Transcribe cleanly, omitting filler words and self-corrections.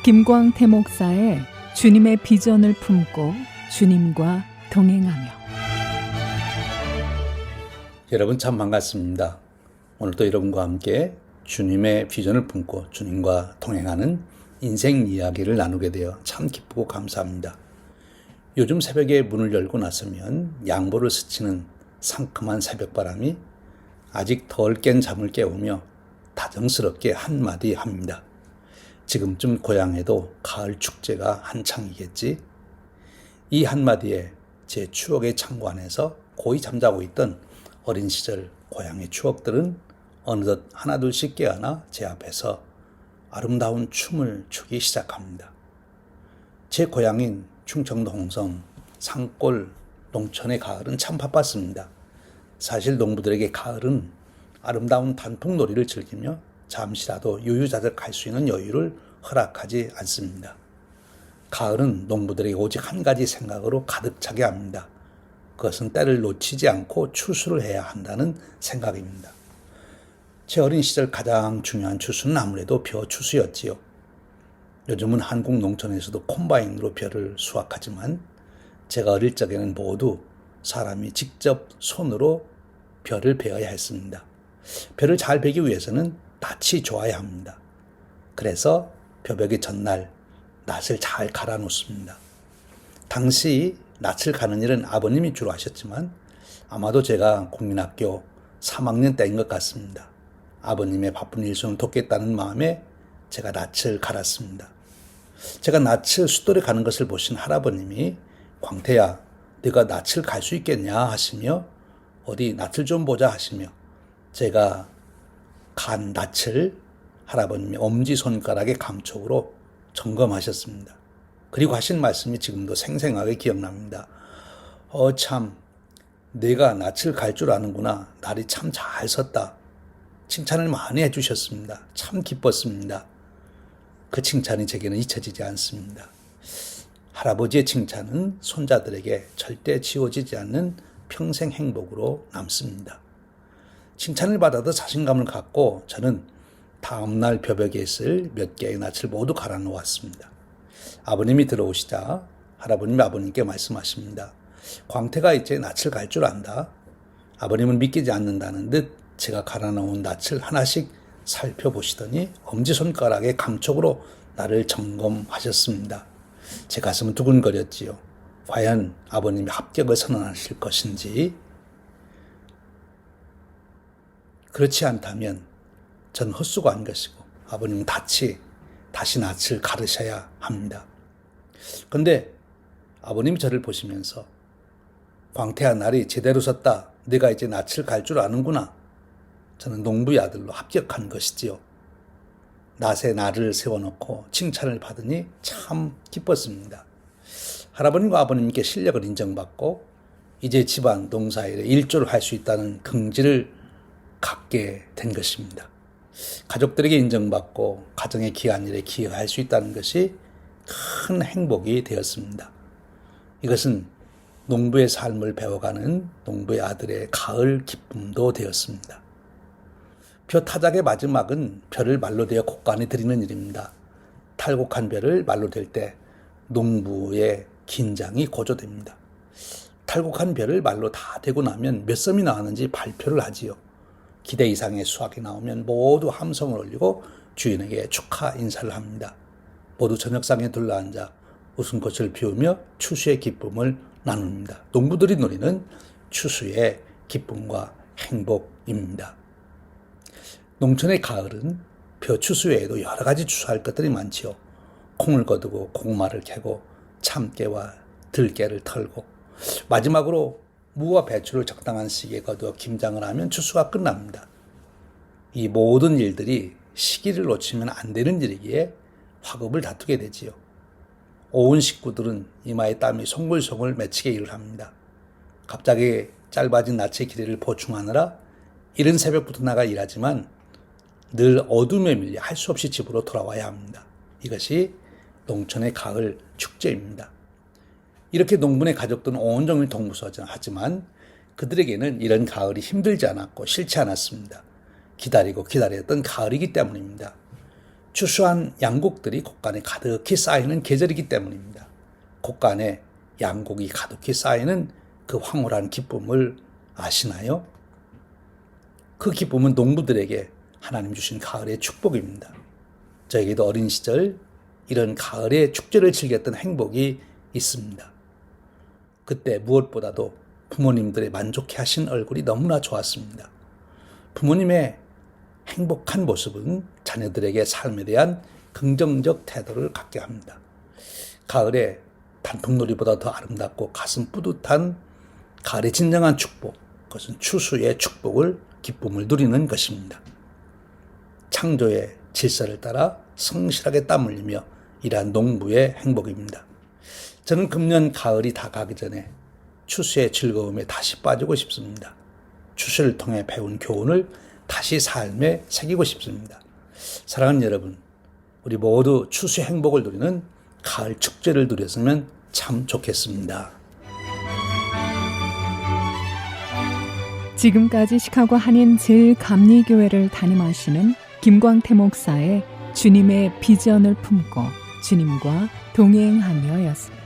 김광태 목사의 주님의 비전을 품고 주님과 동행하며. 여러분 참 반갑습니다. 오늘도 여러분과 함께 주님의 비전을 품고 주님과 동행하는 인생 이야기를 나누게 되어 참 기쁘고 감사합니다. 요즘 새벽에 문을 열고 나서면 양보를 스치는 상큼한 새벽바람이 아직 덜 깬 잠을 깨우며 다정스럽게 한마디 합니다. 지금쯤 고향에도 가을 축제가 한창이겠지. 이 한마디에 제 추억의 창고 안에서 고이 잠자고 있던 어린 시절 고향의 추억들은 어느덧 하나둘씩 깨어나 제 앞에서 아름다운 춤을 추기 시작합니다. 제 고향인 충청도 홍성 산골 농촌의 가을은 참 바빴습니다. 사실 농부들에게 가을은 아름다운 단풍놀이를 즐기며 잠시라도 유유자적할 수 있는 여유를 허락하지 않습니다. 가을은 농부들에게 오직 한 가지 생각으로 가득 차게 합니다. 그것은 때를 놓치지 않고 추수를 해야 한다는 생각입니다. 제 어린 시절 가장 중요한 추수는 아무래도 벼 추수였지요. 요즘은 한국 농촌에서도 콤바인으로 벼를 수확하지만 제가 어릴 적에는 모두 사람이 직접 손으로 벼를 베어야 했습니다. 벼를 잘 베기 위해서는 낯이 좋아야 합니다. 그래서 벼베기 전날 낯을 잘 갈아 놓습니다. 당시 낯을 가는 일은 아버님이 주로 하셨지만 아마도 제가 국민학교 3학년 때인 것 같습니다. 아버님의 바쁜 일손을 돕겠다는 마음에 제가 낯을 갈았습니다. 제가 낯을 숫돌에 가는 것을 보신 할아버님이 광태야, 네가 낯을 갈 수 있겠냐 하시며 어디 낯을 좀 보자 하시며 제가 간 낯을 할아버님의 엄지손가락의 감촉으로 점검하셨습니다. 그리고 하신 말씀이 지금도 생생하게 기억납니다. 참 내가 낯을 갈 줄 아는구나. 날이 참 잘 섰다. 칭찬을 많이 해주셨습니다. 참 기뻤습니다. 그 칭찬이 제게는 잊혀지지 않습니다. 할아버지의 칭찬은 손자들에게 절대 지워지지 않는 평생 행복으로 남습니다. 칭찬을 받아도 자신감을 갖고 저는 다음날 벼벽에 있을 몇 개의 낯을 모두 갈아 놓았습니다. 아버님이 들어오시자 할아버님이 아버님께 말씀하십니다. 광태가 이제 낯을 갈 줄 안다. 아버님은 믿기지 않는다는 듯 제가 갈아 놓은 낯을 하나씩 살펴보시더니 엄지손가락의 감촉으로 나를 점검하셨습니다. 제 가슴은 두근거렸지요. 과연 아버님이 합격을 선언하실 것인지. 그렇지 않다면 전 헛수고한 것이고 아버님은 다시 낯을 가르셔야 합니다. 그런데 아버님이 저를 보시면서 광태야, 날이 제대로 섰다. 네가 이제 낯을 갈 줄 아는구나. 저는 농부의 아들로 합격한 것이지요. 낯에 날을 세워놓고 칭찬을 받으니 참 기뻤습니다. 할아버님과 아버님께 실력을 인정받고 이제 집안 농사일에 일조를 할 수 있다는 긍지를 갖게 된 것입니다. 가족들에게 인정받고 가정의 귀한 일에 기여할 수 있다는 것이 큰 행복이 되었습니다. 이것은 농부의 삶을 배워가는 농부의 아들의 가을 기쁨도 되었습니다. 벼 타작의 마지막은 벼를 말로 대어 곡간에 드리는 일입니다. 탈곡한 벼를 말로 댈 때 농부의 긴장이 고조됩니다. 탈곡한 벼를 말로 다 대고 나면 몇 섬이 나왔는지 발표를 하지요. 기대 이상의 수확이 나오면 모두 함성을 올리고 주인에게 축하 인사를 합니다. 모두 저녁상에 둘러앉아 웃음꽃을 피우며 추수의 기쁨을 나눕니다. 농부들이 누리는 추수의 기쁨과 행복입니다. 농촌의 가을은 벼 추수 외에도 여러 가지 추수할 것들이 많지요. 콩을 거두고 고구마를 캐고 참깨와 들깨를 털고 마지막으로 무와 배추를 적당한 시기에 거두어 김장을 하면 추수가 끝납니다. 이 모든 일들이 시기를 놓치면 안 되는 일이기에 화급을 다투게 되지요. 온 식구들은 이마에 땀이 송글송글 맺히게 일을 합니다. 갑자기 짧아진 낯의 길이를 보충하느라 이른 새벽부터 나가 일하지만 늘 어둠에 밀려 할 수 없이 집으로 돌아와야 합니다. 이것이 농촌의 가을 축제입니다. 이렇게 농부의 가족들은 온종일 동부서하지만 그들에게는 이런 가을이 힘들지 않았고 싫지 않았습니다. 기다리고 기다렸던 가을이기 때문입니다. 추수한 양곡들이 곳간에 가득히 쌓이는 계절이기 때문입니다. 곳간에 양곡이 가득히 쌓이는 그 황홀한 기쁨을 아시나요? 그 기쁨은 농부들에게 하나님 주신 가을의 축복입니다. 저에게도 어린 시절 이런 가을의 축제를 즐겼던 행복이 있습니다. 그때 무엇보다도 부모님들의 만족해 하신 얼굴이 너무나 좋았습니다. 부모님의 행복한 모습은 자녀들에게 삶에 대한 긍정적 태도를 갖게 합니다. 가을에 단풍놀이보다 더 아름답고 가슴 뿌듯한 가을의 진정한 축복, 그것은 추수의 축복을, 기쁨을 누리는 것입니다. 창조의 질서를 따라 성실하게 땀 흘리며 일한 농부의 행복입니다. 저는 금년 가을이 다 가기 전에 추수의 즐거움에 다시 빠지고 싶습니다. 추수를 통해 배운 교훈을 다시 삶에 새기고 싶습니다. 사랑하는 여러분, 우리 모두 추수의 행복을 누리는 가을 축제를 누렸으면 참 좋겠습니다. 지금까지 시카고 한인 제일감리교회를 담임하시는 김광태 목사의 주님의 비전을 품고 주님과 동행하며였습니다.